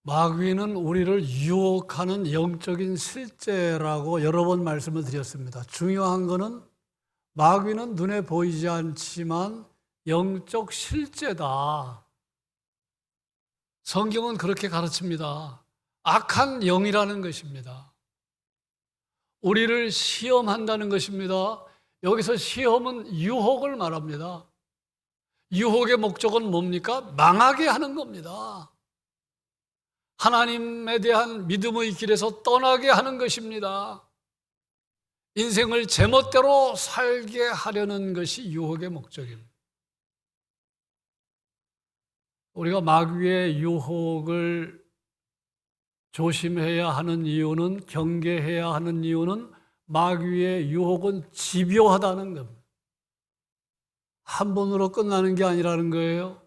마귀는 우리를 유혹하는 영적인 실제라고 여러 번 말씀을 드렸습니다. 중요한 것은 마귀는 눈에 보이지 않지만 영적 실제다. 성경은 그렇게 가르칩니다. 악한 영이라는 것입니다. 우리를 시험한다는 것입니다. 여기서 시험은 유혹을 말합니다. 유혹의 목적은 뭡니까? 망하게 하는 겁니다. 하나님에 대한 믿음의 길에서 떠나게 하는 것입니다. 인생을 제멋대로 살게 하려는 것이 유혹의 목적입니다. 우리가 마귀의 유혹을 조심해야 하는 이유는, 경계해야 하는 이유는 마귀의 유혹은 집요하다는 겁니다. 한 번으로 끝나는 게 아니라는 거예요.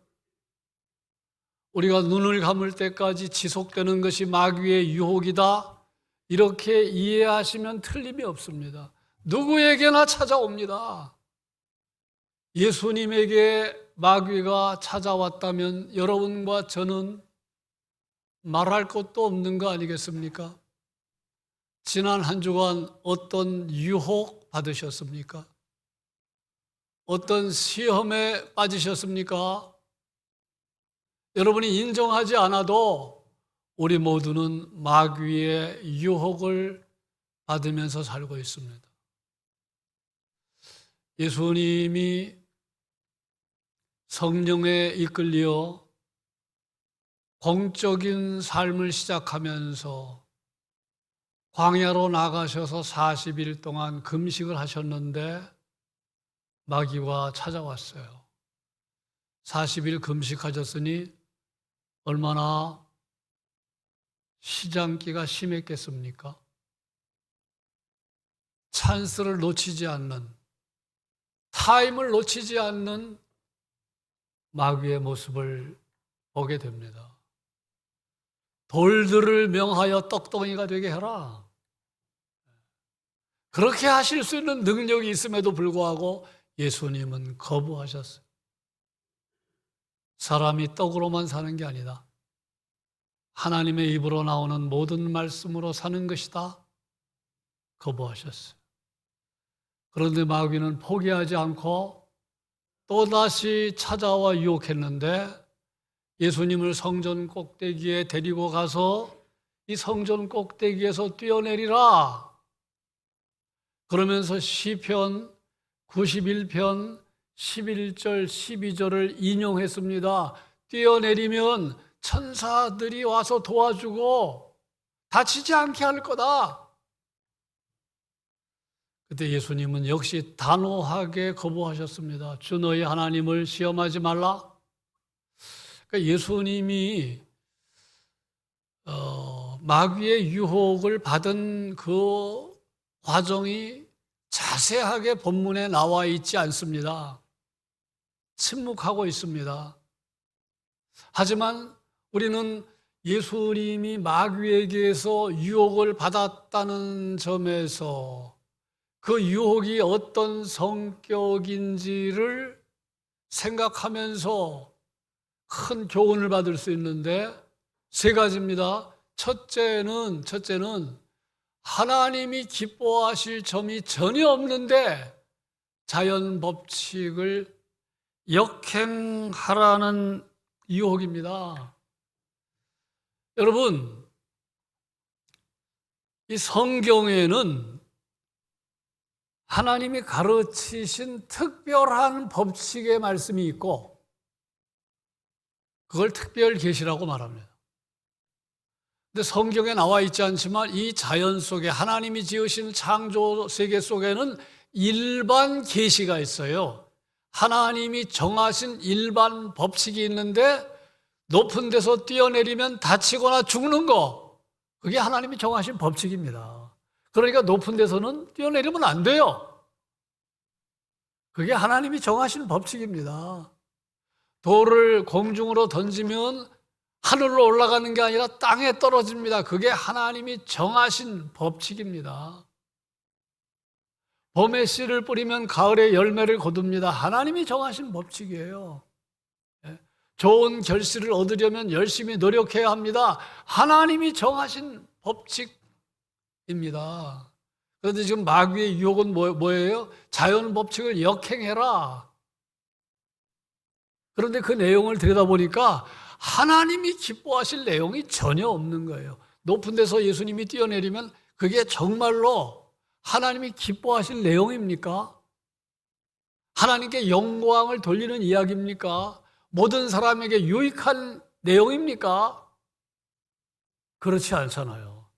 우리가 눈을 감을 때까지 지속되는 것이 마귀의 유혹이다, 이렇게 이해하시면 틀림이 없습니다. 누구에게나 찾아옵니다. 예수님에게 마귀가 찾아왔다면 여러분과 저는 말할 것도 없는 거 아니겠습니까? 지난 한 주간 어떤 유혹 받으셨습니까? 어떤 시험에 빠지셨습니까? 여러분이 인정하지 않아도 우리 모두는 마귀의 유혹을 받으면서 살고 있습니다. 예수님이 성령에 이끌려 공적인 삶을 시작하면서 광야로 나가셔서 40일 동안 금식을 하셨는데 마귀가 찾아왔어요. 40일 금식하셨으니 얼마나 시장기가 심했겠습니까? 찬스를 놓치지 않는, 타임을 놓치지 않는 마귀의 모습을 보게 됩니다. 돌들을 명하여 떡덩이가 되게 해라. 그렇게 하실 수 있는 능력이 있음에도 불구하고 예수님은 거부하셨어요. 사람이 떡으로만 사는 게 아니다. 하나님의 입으로 나오는 모든 말씀으로 사는 것이다. 거부하셨어요. 그런데 마귀는 포기하지 않고 또다시 찾아와 유혹했는데 예수님을 성전 꼭대기에 데리고 가서 이 성전 꼭대기에서 뛰어내리라. 그러면서 시편 91편 11절 12절을 인용했습니다. 뛰어내리면 천사들이 와서 도와주고 다치지 않게 할 거다. 그때 예수님은 역시 단호하게 거부하셨습니다. 주 너희 하나님을 시험하지 말라. 그러니까 예수님이 마귀의 유혹을 받은 그 과정이 자세하게 본문에 나와 있지 않습니다. 침묵하고 있습니다. 하지만 우리는 예수님이 마귀에게서 유혹을 받았다는 점에서 그 유혹이 어떤 성격인지를 생각하면서 큰 교훈을 받을 수 있는데 세 가지입니다. 첫째는 하나님이 기뻐하실 점이 전혀 없는데 자연 법칙을 역행하라는 유혹입니다. 여러분, 이 성경에는 하나님이 가르치신 특별한 법칙의 말씀이 있고 그걸 특별 계시라고 말합니다. 근데 성경에 나와 있지 않지만 이 자연 속에 하나님이 지으신 창조 세계 속에는 일반 계시가 있어요. 하나님이 정하신 일반 법칙이 있는데 높은 데서 뛰어내리면 다치거나 죽는 거, 그게 하나님이 정하신 법칙입니다. 그러니까 높은 데서는 뛰어내리면 안 돼요. 그게 하나님이 정하신 법칙입니다. 돌을 공중으로 던지면 하늘로 올라가는 게 아니라 땅에 떨어집니다. 그게 하나님이 정하신 법칙입니다. 봄에 씨를 뿌리면 가을에 열매를 거둡니다. 하나님이 정하신 법칙이에요. 좋은 결실을 얻으려면 열심히 노력해야 합니다. 하나님이 정하신 법칙입니다. 그런데 지금 마귀의 유혹은 뭐예요? 자연 법칙을 역행해라. 그런데 그 내용을 들여다보니까 하나님이 기뻐하실 내용이 전혀 없는 거예요. 높은 데서 예수님이 뛰어내리면 그게 정말로 하나님이 기뻐하실 내용입니까? 하나님께 영광을 돌리는 이야기입니까? 모든 사람에게 유익한 내용입니까? 그렇지 않잖아요.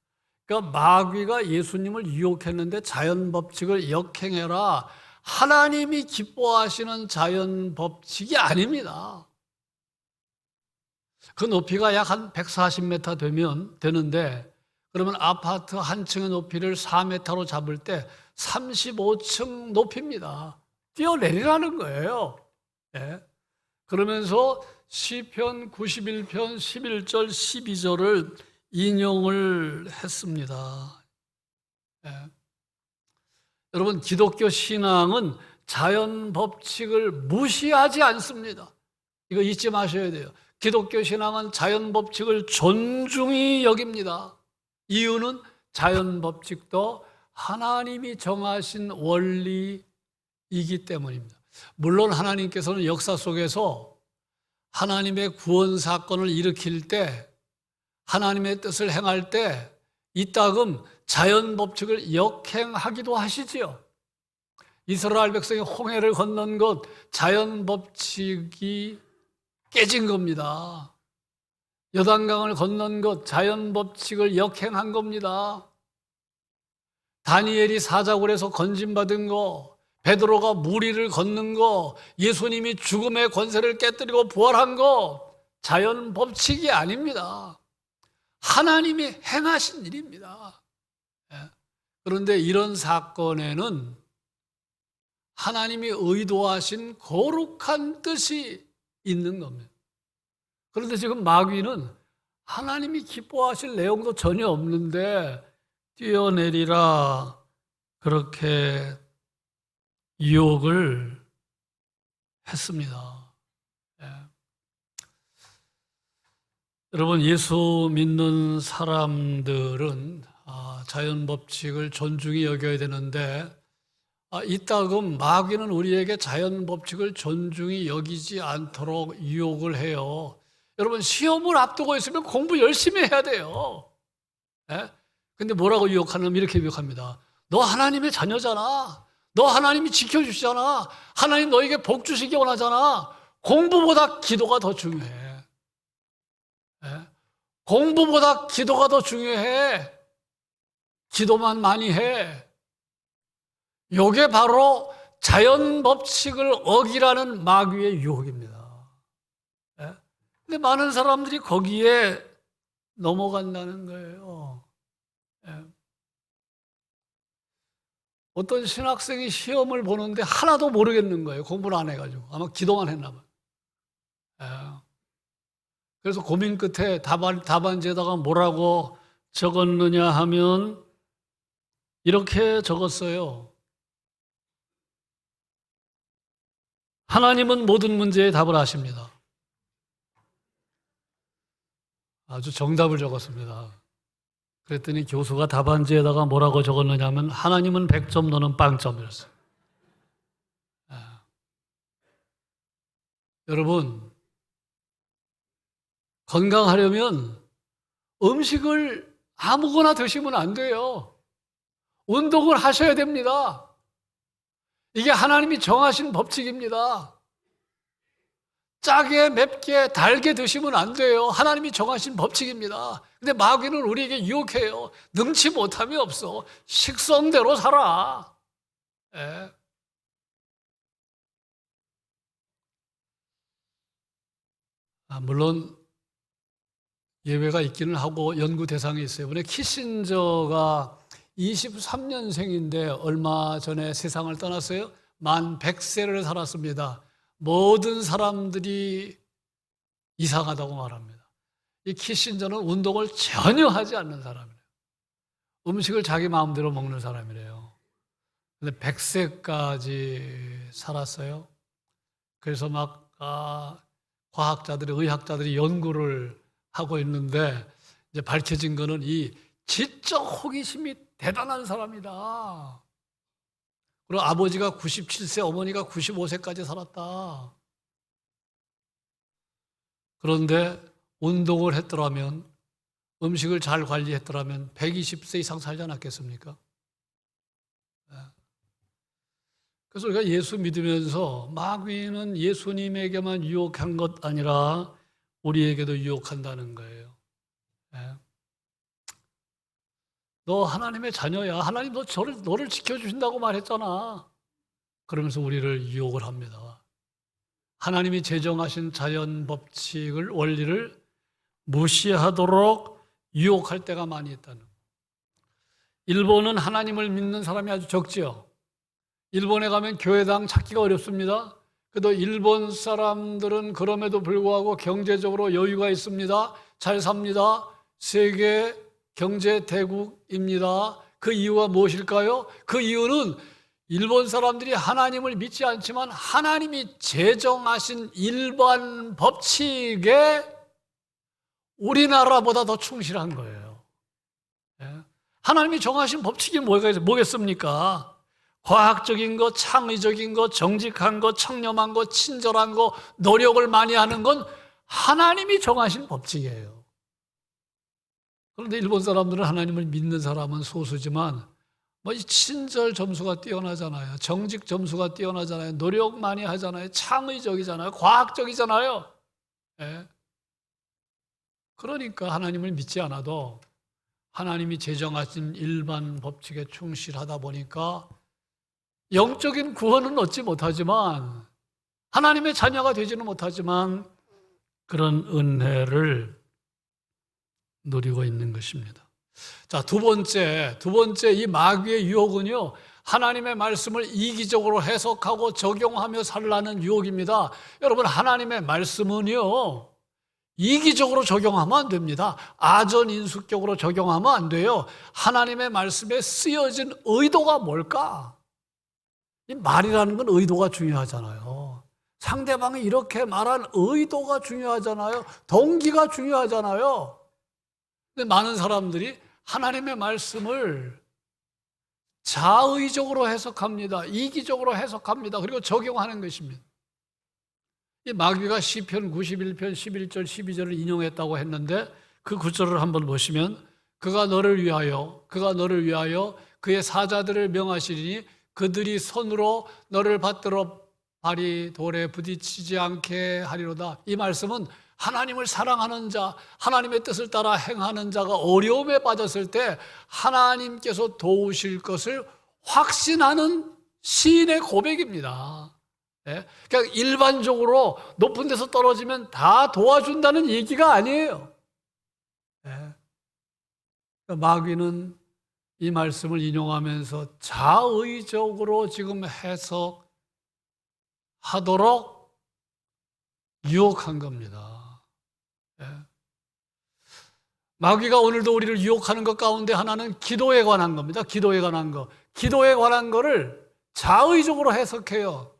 그러니까 마귀가 예수님을 유혹했는데 자연 법칙을 역행해라. 하나님이 기뻐하시는 자연 법칙이 아닙니다. 그 높이가 약 한 140m 되는데 그러면 아파트 한 층의 높이를 4m로 잡을 때 35층 높이입니다. 뛰어내리라는 거예요. 네. 그러면서 시편 91편 11절 12절을 인용을 했습니다. 네. 여러분, 기독교 신앙은 자연 법칙을 무시하지 않습니다. 이거 잊지 마셔야 돼요. 기독교 신앙은 자연 법칙을 존중히 여깁니다. 이유는 자연 법칙도 하나님이 정하신 원리이기 때문입니다. 물론 하나님께서는 역사 속에서 하나님의 구원 사건을 일으킬 때, 하나님의 뜻을 행할 때 이따금 자연 법칙을 역행하기도 하시지요. 이스라엘 백성이 홍해를 건넌 것 자연 법칙이 깨진 겁니다. 요단강을 건넌 것 자연 법칙을 역행한 겁니다. 다니엘이 사자굴에서 건진받은 거, 베드로가 무리를 걷는 거, 예수님이 죽음의 권세를 깨뜨리고 부활한 거 자연 법칙이 아닙니다. 하나님이 행하신 일입니다. 그런데 이런 사건에는 하나님이 의도하신 거룩한 뜻이 있는 겁니다. 그런데 지금 마귀는 하나님이 기뻐하실 내용도 전혀 없는데 뛰어내리라 그렇게 유혹을 했습니다. 여러분, 예수 믿는 사람들은 자연 법칙을 존중히 여겨야 되는데 이따금 마귀는 우리에게 자연 법칙을 존중히 여기지 않도록 유혹을 해요. 여러분, 시험을 앞두고 있으면 공부 열심히 해야 돼요. 근데 뭐라고 유혹하냐면 이렇게 유혹합니다. 너 하나님의 자녀잖아. 너 하나님이 지켜주시잖아. 하나님 너에게 복 주시기 원하잖아. 공부보다 기도가 더 중요해. 공부보다 기도가 더 중요해. 기도만 많이 해. 이게 바로 자연 법칙을 어기라는 마귀의 유혹입니다. 근데 많은 사람들이 거기에 넘어간다는 거예요. 어떤 신학생이 시험을 보는데 하나도 모르겠는 거예요. 공부를 안 해가지고. 아마 기도만 했나 봐요. 그래서 고민 끝에 답안지에다가 뭐라고 적었느냐 하면 이렇게 적었어요. 하나님은 모든 문제에 답을 아십니다. 아주 정답을 적었습니다. 그랬더니 교수가 답안지에다가 뭐라고 적었느냐 하면 하나님은 100점 너는 0점이었어요. 여러분, 건강하려면 음식을 아무거나 드시면 안 돼요. 운동을 하셔야 됩니다. 이게 하나님이 정하신 법칙입니다. 짜게, 맵게, 달게 드시면 안 돼요. 하나님이 정하신 법칙입니다. 근데 마귀는 우리에게 유혹해요. 능치 못함이 없어. 식성대로 살아. 물론 예외가 있기는 하고 연구 대상이 있어요. 이번에 키신저가 23년생인데 얼마 전에 세상을 떠났어요. 만 100세를 살았습니다. 모든 사람들이 이상하다고 말합니다. 이 키신저는 운동을 전혀 하지 않는 사람이래요. 음식을 자기 마음대로 먹는 사람이래요. 근데 100세까지 살았어요. 그래서 막 과학자들이, 의학자들이 연구를 하고 있는데 이제 밝혀진 거는 이 지적 호기심이 대단한 사람이다. 그리고 아버지가 97세, 어머니가 95세까지 살았다. 그런데 운동을 했더라면, 음식을 잘 관리했더라면 120세 이상 살지 않았겠습니까? 그래서 우리가 예수 믿으면서 마귀는 예수님에게만 유혹한 것 아니라 우리에게도 유혹한다는 거예요. 너 하나님의 자녀야. 하나님 너를 지켜주신다고 말했잖아. 그러면서 우리를 유혹을 합니다. 하나님이 제정하신 자연 법칙을, 원리를 무시하도록 유혹할 때가 많이 있다는 거예요. 일본은 하나님을 믿는 사람이 아주 적지요. 일본에 가면 교회당 찾기가 어렵습니다. 그래도 일본 사람들은 그럼에도 불구하고 경제적으로 여유가 있습니다. 잘 삽니다. 세계 경제 대국입니다. 그 이유가 무엇일까요? 그 이유는 일본 사람들이 하나님을 믿지 않지만 하나님이 제정하신 일반 법칙에 우리나라보다 더 충실한 거예요. 하나님이 정하신 법칙이 뭐겠습니까? 과학적인 것, 창의적인 것, 정직한 것, 청렴한 것, 친절한 것, 노력을 많이 하는 건 하나님이 정하신 법칙이에요. 그런데 일본 사람들은 하나님을 믿는 사람은 소수지만 이 친절 점수가 뛰어나잖아요. 정직 점수가 뛰어나잖아요. 노력 많이 하잖아요. 창의적이잖아요. 과학적이잖아요. 그러니까 하나님을 믿지 않아도 하나님이 제정하신 일반 법칙에 충실하다 보니까 영적인 구원은 얻지 못하지만, 하나님의 자녀가 되지는 못하지만 그런 은혜를 누리고 있는 것입니다. 자, 두 번째 이 마귀의 유혹은요, 하나님의 말씀을 이기적으로 해석하고 적용하며 살라는 유혹입니다. 여러분, 하나님의 말씀은요, 이기적으로 적용하면 안 됩니다. 아전인수격으로 적용하면 안 돼요. 하나님의 말씀에 쓰여진 의도가 뭘까? 이 말이라는 건 의도가 중요하잖아요. 상대방이 이렇게 말한 의도가 중요하잖아요. 동기가 중요하잖아요. 근데 많은 사람들이 하나님의 말씀을 자의적으로 해석합니다. 이기적으로 해석합니다. 그리고 적용하는 것입니다. 이 마귀가 시편 91편 11절 12절을 인용했다고 했는데 그 구절을 한번 보시면, 그가 너를 위하여 그의 사자들을 명하시리니 그들이 손으로 너를 받들어 발이 돌에 부딪히지 않게 하리로다. 이 말씀은 하나님을 사랑하는 자, 하나님의 뜻을 따라 행하는 자가 어려움에 빠졌을 때 하나님께서 도우실 것을 확신하는 시인의 고백입니다. 그러니까 일반적으로 높은 데서 떨어지면 다 도와준다는 얘기가 아니에요. 마귀는 이 말씀을 인용하면서 자의적으로 지금 해석하도록 유혹한 겁니다. 마귀가 오늘도 우리를 유혹하는 것 가운데 하나는 기도에 관한 겁니다. 기도에 관한 거를 자의적으로 해석해요.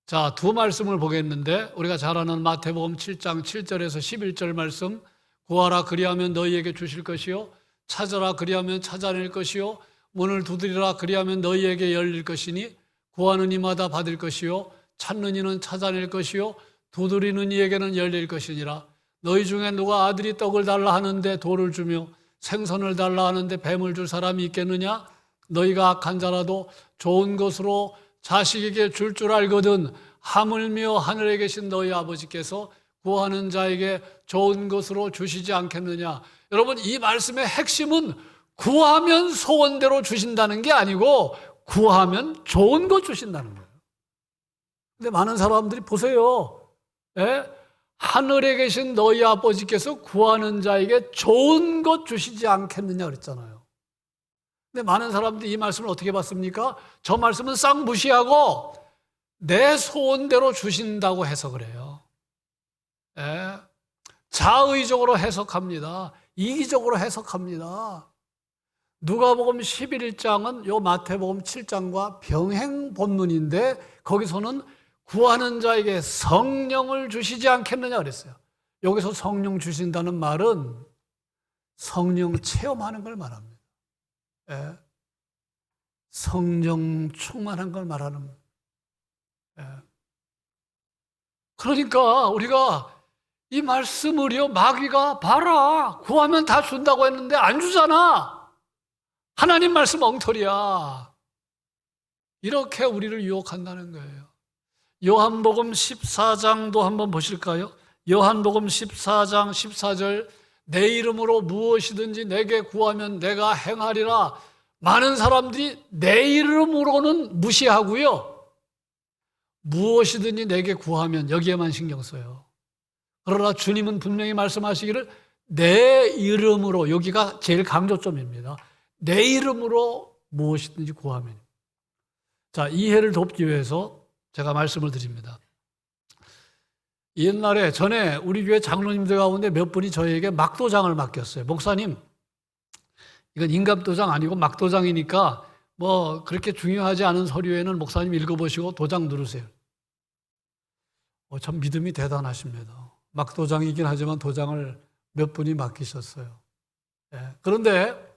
자, 두 말씀을 보겠는데, 우리가 잘 아는 마태복음 7장 7절에서 11절 말씀, 구하라 그리하면 너희에게 주실 것이요, 찾아라 그리하면 찾아낼 것이요, 문을 두드리라 그리하면 너희에게 열릴 것이니 구하는 이마다 받을 것이요, 찾는 이는 찾아낼 것이요, 두드리는 이에게는 열릴 것이니라. 너희 중에 누가 아들이 떡을 달라 하는데 돌을 주며 생선을 달라 하는데 뱀을 줄 사람이 있겠느냐? 너희가 악한 자라도 좋은 것으로 자식에게 줄 알거든 하물며 하늘에 계신 너희 아버지께서 구하는 자에게 좋은 것으로 주시지 않겠느냐? 여러분, 이 말씀의 핵심은 구하면 소원대로 주신다는 게 아니고 구하면 좋은 것 주신다는 거예요. 근데 많은 사람들이 보세요. 하늘에 계신 너희 아버지께서 구하는 자에게 좋은 것 주시지 않겠느냐 그랬잖아요. 근데 많은 사람들이 이 말씀을 어떻게 봤습니까? 저 말씀은 싹 무시하고 내 소원대로 주신다고 해석을 해요. 자의적으로 해석합니다. 이기적으로 해석합니다. 누가복음 11장은 요 마태복음 7장과 병행 본문인데 거기서는 구하는 자에게 성령을 주시지 않겠느냐 그랬어요. 여기서 성령 주신다는 말은 성령 체험하는 걸 말합니다. 예. 성령 충만한 걸 말하는. 예. 그러니까 우리가 이 말씀을요, 마귀가 봐라, 구하면 다 준다고 했는데 안 주잖아. 하나님 말씀 엉터리야. 이렇게 우리를 유혹한다는 거예요. 요한복음 14장도 한번 보실까요? 요한복음 14장 14절, 내 이름으로 무엇이든지 내게 구하면 내가 행하리라. 많은 사람들이 내 이름으로는 무시하고요, 무엇이든지 내게 구하면 여기에만 신경 써요. 그러나 주님은 분명히 말씀하시기를 내 이름으로, 여기가 제일 강조점입니다. 내 이름으로 무엇이든지 구하면. 자, 이해를 돕기 위해서 제가 말씀을 드립니다. 옛날에 전에 우리 교회 장로님들 가운데 몇 분이 저에게 막도장을 맡겼어요. 목사님, 이건 인감도장 아니고 막도장이니까 뭐 그렇게 중요하지 않은 서류에는 목사님 읽어보시고 도장 누르세요. 참 믿음이 대단하십니다. 막도장이긴 하지만 도장을 몇 분이 맡기셨어요. 그런데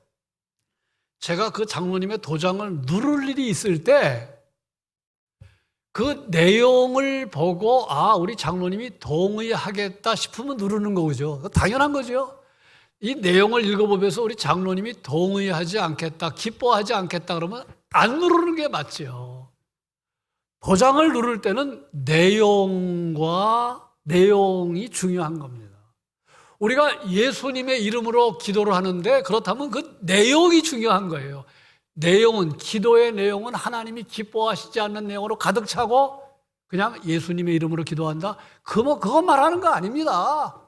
제가 그 장로님의 도장을 누를 일이 있을 때 그 내용을 보고 우리 장로님이 동의하겠다 싶으면 누르는 거죠. 당연한 거죠. 이 내용을 읽어보면서 우리 장로님이 동의하지 않겠다, 기뻐하지 않겠다 그러면 안 누르는 게 맞죠. 도장을 누를 때는 내용이 중요한 겁니다. 우리가 예수님의 이름으로 기도를 하는데 그렇다면 그 내용이 중요한 거예요. 기도의 내용은 하나님이 기뻐하시지 않는 내용으로 가득 차고 그냥 예수님의 이름으로 기도한다? 그거 말하는 거 아닙니다.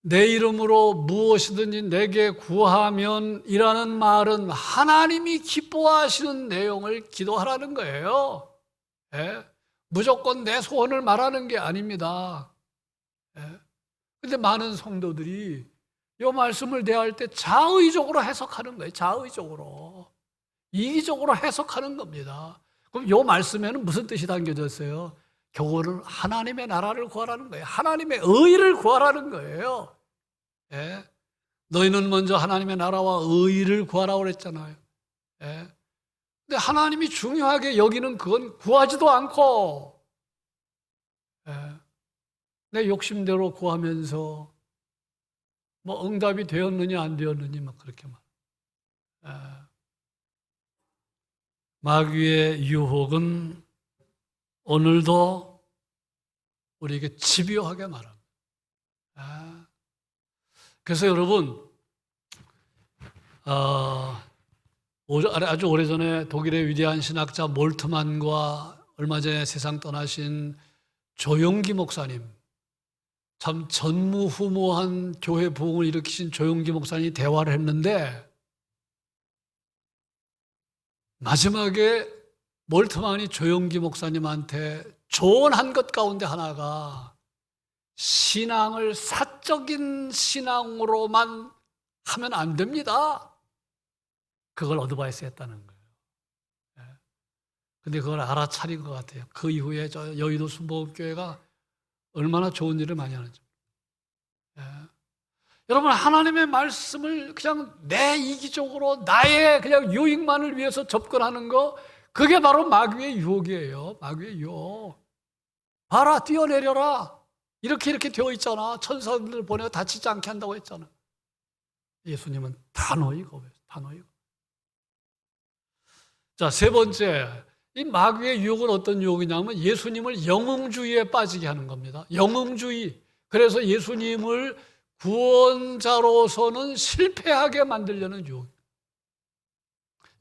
내 이름으로 무엇이든지 내게 구하면 이라는 말은 하나님이 기뻐하시는 내용을 기도하라는 거예요. 무조건 내 소원을 말하는 게 아닙니다. 그런데 많은 성도들이 이 말씀을 대할 때 자의적으로 해석하는 거예요. 자의적으로. 이기적으로 해석하는 겁니다. 그럼 이 말씀에는 무슨 뜻이 담겨져 있어요? 결국은 하나님의 나라를 구하라는 거예요. 하나님의 의를 구하라는 거예요. 너희는 먼저 하나님의 나라와 의를 구하라고 그랬잖아요. 근데 하나님이 중요하게 여기는 그건 구하지도 않고 내 욕심대로 구하면서 뭐 응답이 되었느냐 안 되었느냐 막 그렇게 마귀의 유혹은 오늘도 우리에게 집요하게 말합니다. 그래서 여러분, 아주 오래전에 독일의 위대한 신학자 몰트만과 얼마 전에 세상 떠나신 조용기 목사님, 참 전무후무한 교회 부흥을 일으키신 조용기 목사님이 대화를 했는데 마지막에 몰트만이 조용기 목사님한테 조언한 것 가운데 하나가 신앙을 사적인 신앙으로만 하면 안 됩니다. 그걸 어드바이스 했다는 거예요. 근데 그걸 알아차린 것 같아요. 그 이후에 저 여의도 순복음교회가 얼마나 좋은 일을 많이 하는지. 여러분, 하나님의 말씀을 그냥 내 이기적으로 나의 그냥 유익만을 위해서 접근하는 거, 그게 바로 마귀의 유혹이에요. 마귀의 유혹. 봐라, 뛰어내려라. 이렇게 되어 있잖아. 천사들 보내어 다치지 않게 한다고 했잖아. 예수님은 단호히고. 자, 세 번째. 이 마귀의 유혹은 어떤 유혹이냐면 예수님을 영웅주의에 빠지게 하는 겁니다. 영웅주의. 그래서 예수님을 구원자로서는 실패하게 만들려는 유혹.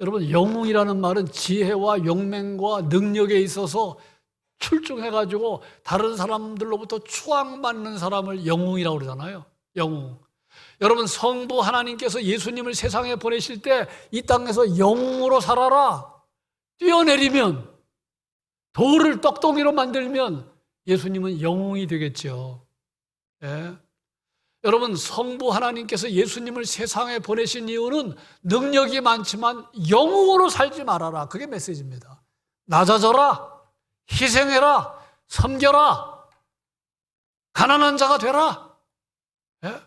여러분, 영웅이라는 말은 지혜와 용맹과 능력에 있어서 출중해가지고 다른 사람들로부터 추앙받는 사람을 영웅이라고 그러잖아요. 영웅. 여러분, 성부 하나님께서 예수님을 세상에 보내실 때 이 땅에서 영웅으로 살아라. 뛰어내리면, 돌을 떡덩이로 만들면 예수님은 영웅이 되겠죠. 여러분, 성부 하나님께서 예수님을 세상에 보내신 이유는 능력이 많지만 영웅으로 살지 말아라. 그게 메시지입니다. 낮아져라, 희생해라, 섬겨라, 가난한 자가 되라. 예?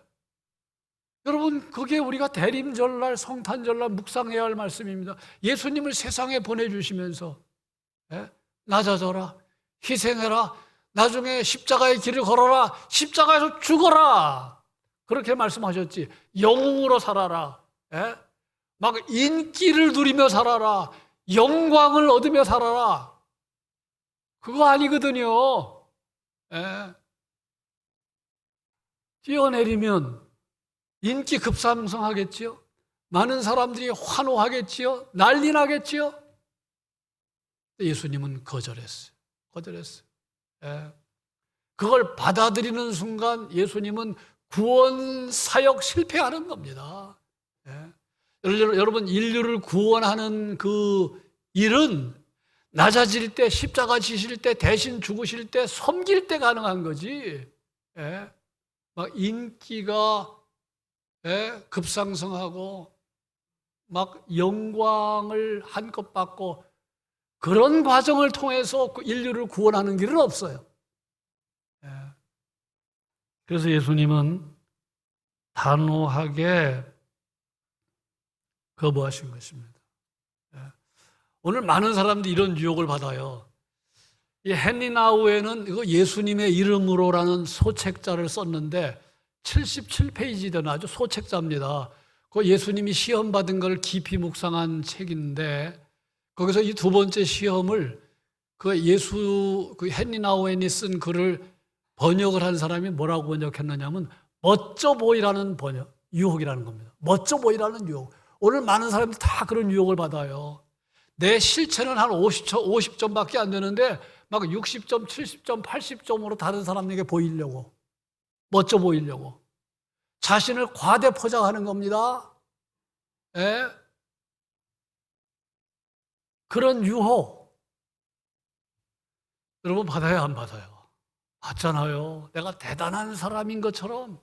여러분, 그게 우리가 대림절날, 성탄절날 묵상해야 할 말씀입니다. 예수님을 세상에 보내주시면서 낮아져라, 희생해라, 나중에 십자가의 길을 걸어라, 십자가에서 죽어라, 그렇게 말씀하셨지. 영웅으로 살아라, 막 인기를 누리며 살아라, 영광을 얻으며 살아라, 그거 아니거든요. 뛰어내리면 인기 급상승하겠지요. 많은 사람들이 환호하겠지요. 난리 나겠지요. 예수님은 거절했어요. 그걸 받아들이는 순간 예수님은 구원 사역 실패하는 겁니다. 여러분, 인류를 구원하는 그 일은 낮아질 때, 십자가 지실 때, 대신 죽으실 때, 섬길 때 가능한 거지. 막 인기가 급상승하고 막 영광을 한껏 받고 그런 과정을 통해서 인류를 구원하는 길은 없어요. 그래서 예수님은 단호하게 거부하신 것입니다. 오늘 많은 사람들이 이런 유혹을 받아요. 이 헨리 나우에는 이거 예수님의 이름으로라는 소책자를 썼는데 77페이지 되는 아주 소책자입니다. 그 예수님이 시험 받은 걸 깊이 묵상한 책인데 거기서 이 두 번째 시험을 그 헨리 나우엔이 쓴 글을 번역을 한 사람이 뭐라고 번역했느냐면 멋져 보이라는 유혹이라는 겁니다. 멋져 보이라는 유혹. 오늘 많은 사람들이 다 그런 유혹을 받아요. 내 실체는 한 50점밖에 안 되는데 막 60점, 70점, 80점으로 다른 사람에게 보이려고, 멋져 보이려고 자신을 과대 포장하는 겁니다. 그런 유혹 여러분 받아요, 안 받아요? 받잖아요. 내가 대단한 사람인 것처럼,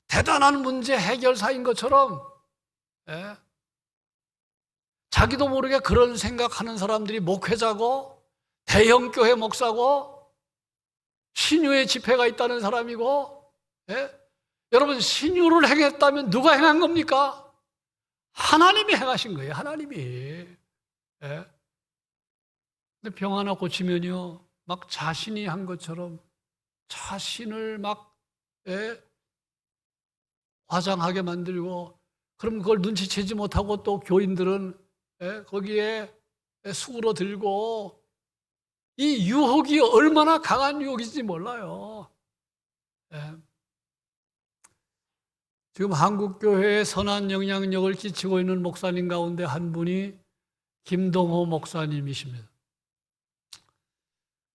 대단한 문제 해결사인 것처럼, 자기도 모르게 그런 생각하는 사람들이 목회자고 대형교회 목사고 신유의 집회가 있다는 사람이고, 여러분, 신유를 행했다면 누가 행한 겁니까? 하나님이 행하신 거예요. 하나님이. 근데 병 하나 고치면요, 막 자신이 한 것처럼 자신을 막 화장하게 만들고, 그럼 그걸 눈치채지 못하고 또 교인들은 거기에 수그러들고, 이 유혹이 얼마나 강한 유혹인지 몰라요. 지금 한국교회에 선한 영향력을 끼치고 있는 목사님 가운데 한 분이 김동호 목사님이십니다.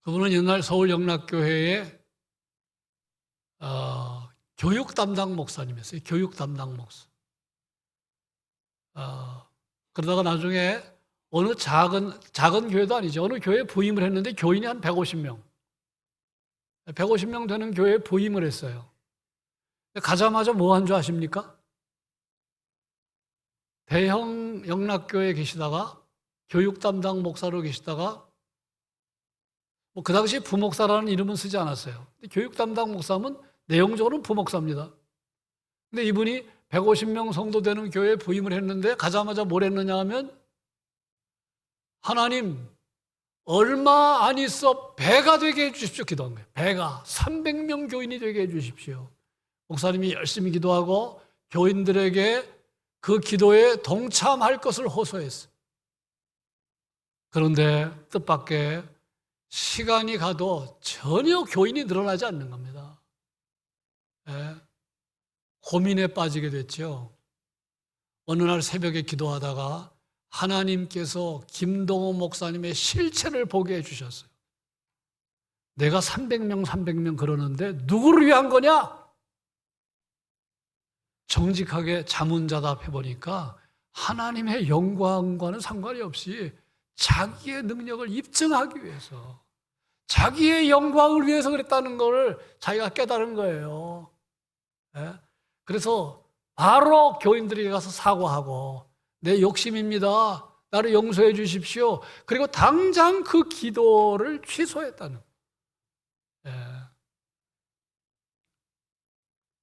그분은 옛날 서울 영락교회의 교육 담당 목사님이었어요. 교육 담당 목사. 그러다가 나중에 어느 작은 교회도 아니죠. 어느 교회에 부임을 했는데 교인이 한 150명. 150명 되는 교회에 부임을 했어요. 가자마자 뭐 한 줄 아십니까? 대형 영락교회에 계시다가 교육 담당 목사로 계시다가 그 당시에 부목사라는 이름은 쓰지 않았어요. 교육 담당 목사면 내용적으로는 부목사입니다. 근데 이분이 150명 성도 되는 교회에 부임을 했는데 가자마자 뭘 했느냐 하면, 하나님 얼마 안 있어 배가 되게 해주십시오 기도한 거예요. 배가 300명 교인이 되게 해주십시오. 목사님이 열심히 기도하고 교인들에게 그 기도에 동참할 것을 호소했어요. 그런데 뜻밖의 시간이 가도 전혀 교인이 늘어나지 않는 겁니다. 고민에 빠지게 됐죠. 어느 날 새벽에 기도하다가 하나님께서 김동호 목사님의 실체를 보게 해주셨어요. 내가 300명 그러는데 누구를 위한 거냐? 정직하게 자문자답해 보니까 하나님의 영광과는 상관이 없이 자기의 능력을 입증하기 위해서, 자기의 영광을 위해서 그랬다는 걸 자기가 깨달은 거예요. 그래서 바로 교인들에게 가서 사과하고, 내 욕심입니다. 나를 용서해 주십시오. 그리고 당장 그 기도를 취소했다는. 예.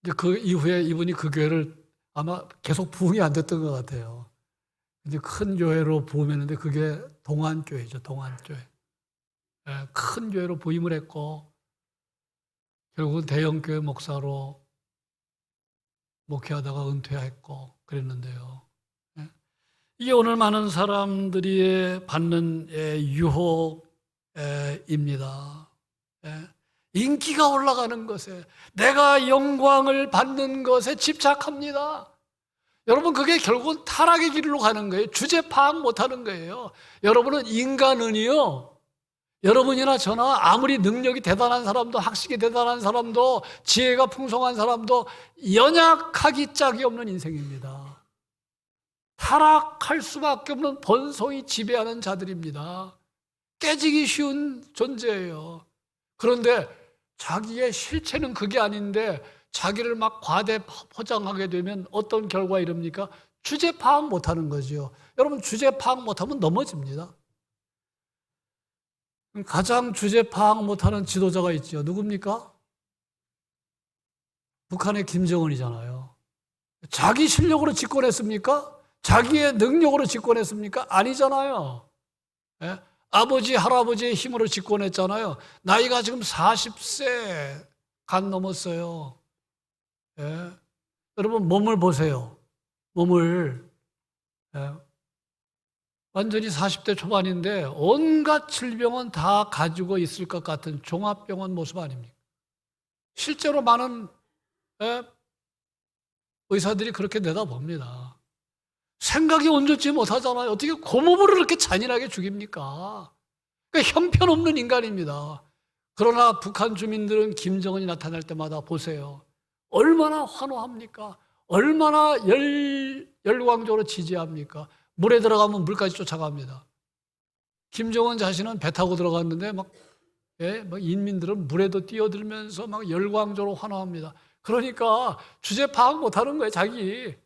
이제 그 이후에 이분이 그 교회를 아마 계속 부흥이 안 됐던 것 같아요. 이제 큰 교회로 부음했는데 그게 동안교회죠, 동안교회. 예, 큰 교회로 부임을 했고 결국은 대형교회 목사로 목회하다가 은퇴했고 그랬는데요. 예. 이게 오늘 많은 사람들이 받는 유혹입니다. 예. 인기가 올라가는 것에, 내가 영광을 받는 것에 집착합니다. 여러분, 그게 결국은 타락의 길로 가는 거예요. 주제 파악 못하는 거예요. 여러분은 인간은요, 여러분이나 저나 아무리 능력이 대단한 사람도, 학식이 대단한 사람도, 지혜가 풍성한 사람도 연약하기 짝이 없는 인생입니다. 타락할 수밖에 없는 본성이 지배하는 자들입니다. 깨지기 쉬운 존재예요. 그런데 자기의 실체는 그게 아닌데 자기를 막 과대 포장하게 되면 어떤 결과가 이릅니까? 주제 파악 못하는 거죠. 여러분, 주제 파악 못하면 넘어집니다. 가장 주제 파악 못하는 지도자가 있죠. 누굽니까? 북한의 김정은이잖아요. 자기 실력으로 집권했습니까? 자기의 능력으로 집권했습니까? 아니잖아요. 예? 아버지, 할아버지의 힘으로 집권했잖아요. 나이가 지금 40세 간 넘었어요. 예? 여러분, 몸을 보세요. 몸을. 예? 완전히 40대 초반인데 온갖 질병은 다 가지고 있을 것 같은 종합병원 모습 아닙니까? 실제로 많은 의사들이 그렇게 내다봅니다. 생각이 온전치 못하잖아요. 어떻게 고몸으로 그렇게 잔인하게 죽입니까? 그러니까 형편없는 인간입니다. 그러나 북한 주민들은 김정은이 나타날 때마다 보세요. 얼마나 환호합니까? 얼마나 열광적으로 지지합니까? 물에 들어가면 물까지 쫓아갑니다. 김정은 자신은 배 타고 들어갔는데 막 인민들은 물에도 뛰어들면서 막 열광적으로 환호합니다. 그러니까 주제 파악 못하는 거예요, 자기.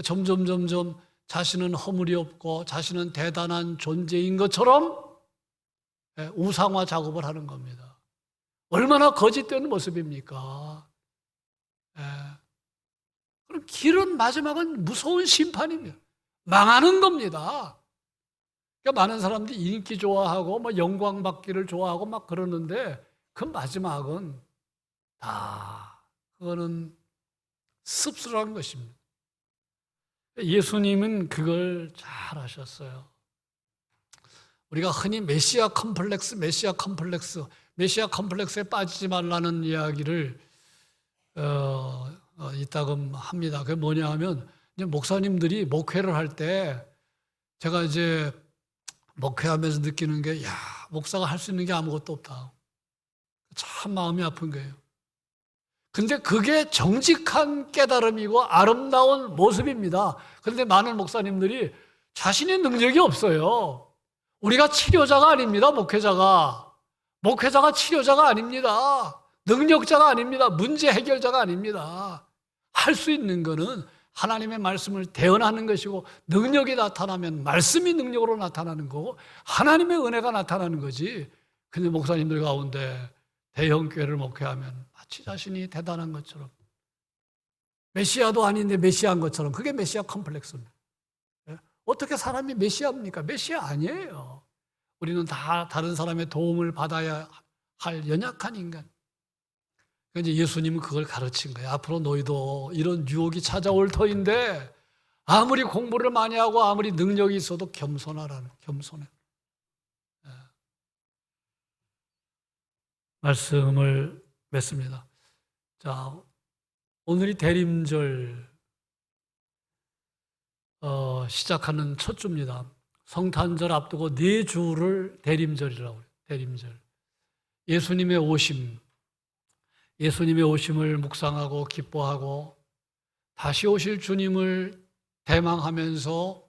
점점 자신은 허물이 없고 자신은 대단한 존재인 것처럼 우상화 작업을 하는 겁니다. 얼마나 거짓된 모습입니까? 그럼 길은 마지막은 무서운 심판입니다. 망하는 겁니다. 그러니까 많은 사람들이 인기 좋아하고 뭐 영광 받기를 좋아하고 막 그러는데 그 마지막은 다 그거는 씁쓸한 것입니다. 예수님은 그걸 잘 아셨어요. 우리가 흔히 메시아 컴플렉스에 빠지지 말라는 이야기를 이따금 합니다. 그게 뭐냐 하면 이제 목사님들이 목회를 할 때 제가 이제 목회하면서 느끼는 게, 목사가 할 수 있는 게 아무것도 없다. 참 마음이 아픈 거예요. 근데 그게 정직한 깨달음이고 아름다운 모습입니다. 그런데 많은 목사님들이 자신의 능력이 없어요. 우리가 치료자가 아닙니다, 목회자가. 목회자가 치료자가 아닙니다. 능력자가 아닙니다. 문제 해결자가 아닙니다. 할 수 있는 거는 하나님의 말씀을 대언하는 것이고, 능력이 나타나면 말씀이 능력으로 나타나는 거고 하나님의 은혜가 나타나는 거지. 근데 목사님들 가운데 대형 교회를 목회하면 마치 자신이 대단한 것처럼, 메시아도 아닌데 메시아인 것처럼, 그게 메시아 컴플렉스입니다. 어떻게 사람이 메시아입니까? 메시아 아니에요. 우리는 다 다른 사람의 도움을 받아야 할 연약한 인간. 그러니까 예수님은 그걸 가르친 거예요. 앞으로 너희도 이런 유혹이 찾아올 터인데 아무리 공부를 많이 하고 아무리 능력이 있어도 겸손하라는, 겸손해. 말씀을 맺습니다. 자, 오늘이 대림절 시작하는 첫 주입니다. 성탄절 앞두고 4주를 대림절이라고 해요. 대림절. 예수님의 오심을 묵상하고 기뻐하고 다시 오실 주님을 대망하면서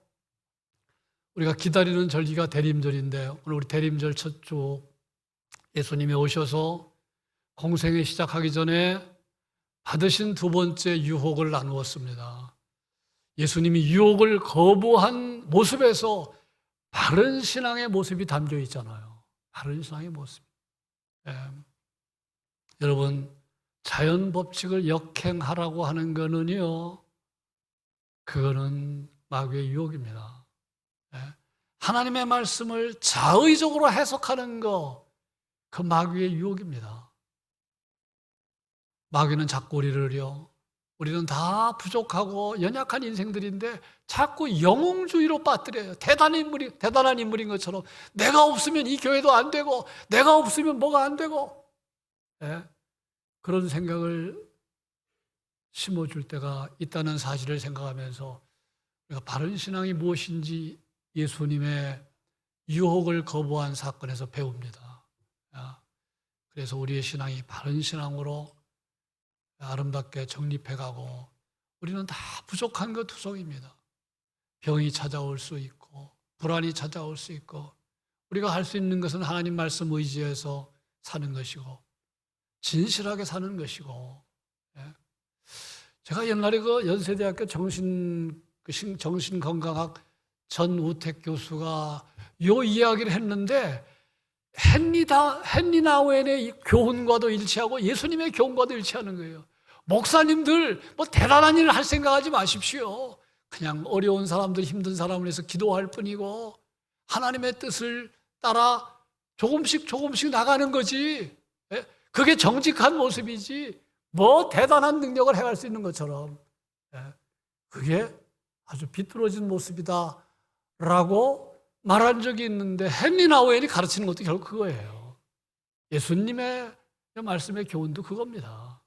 우리가 기다리는 절기가 대림절인데, 오늘 우리 대림절 첫 주 예수님이 오셔서 공생에 시작하기 전에 받으신 두 번째 유혹을 나누었습니다. 예수님이 유혹을 거부한 모습에서 바른 신앙의 모습이 담겨 있잖아요. 바른 신앙의 모습. 예. 여러분, 자연 법칙을 역행하라고 하는 거는요, 그거는 마귀의 유혹입니다. 예. 하나님의 말씀을 자의적으로 해석하는 거, 그 마귀의 유혹입니다. 마귀는 자꾸 우리는 다 부족하고 연약한 인생들인데 자꾸 영웅주의로 빠뜨려요. 대단한 인물인 것처럼 내가 없으면 이 교회도 안 되고 내가 없으면 뭐가 안 되고, 예? 그런 생각을 심어줄 때가 있다는 사실을 생각하면서 우리가 바른 신앙이 무엇인지 예수님의 유혹을 거부한 사건에서 배웁니다. 그래서 우리의 신앙이 바른 신앙으로 아름답게 정립해가고, 우리는 다 부족한 것 투성입니다. 병이 찾아올 수 있고 불안이 찾아올 수 있고, 우리가 할 수 있는 것은 하나님 말씀 의지해서 사는 것이고 진실하게 사는 것이고. 제가 옛날에 그 연세대학교 정신건강학 전우택 교수가 요 이야기를 했는데, 헨리 나우엔의 교훈과도 일치하고 예수님의 교훈과도 일치하는 거예요. 목사님들 뭐 대단한 일을 할 생각하지 마십시오. 그냥 어려운 사람들, 힘든 사람을 위해서 기도할 뿐이고 하나님의 뜻을 따라 조금씩 나가는 거지. 그게 정직한 모습이지, 뭐 대단한 능력을 행할 수 있는 것처럼 그게 아주 비뚤어진 모습이다 라고 말한 적이 있는데, 헨리 나우엔이 가르치는 것도 결국 그거예요. 예수님의 말씀의 교훈도 그겁니다.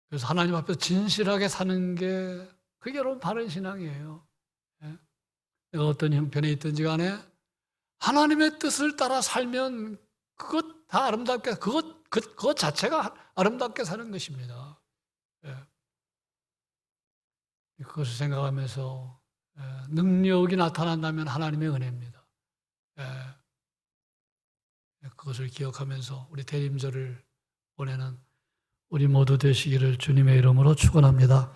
그래서 하나님 앞에서 진실하게 사는 게, 그게 여러분 바른 신앙이에요. 내가 어떤 형편에 있든지 간에 하나님의 뜻을 따라 살면 그것 다 아름답게, 그것 자체가 아름답게 사는 것입니다. 그것을 생각하면서 능력이 나타난다면 하나님의 은혜입니다. 그것을 기억하면서 우리 대림절을 보내는 우리 모두 되시기를 주님의 이름으로 축원합니다.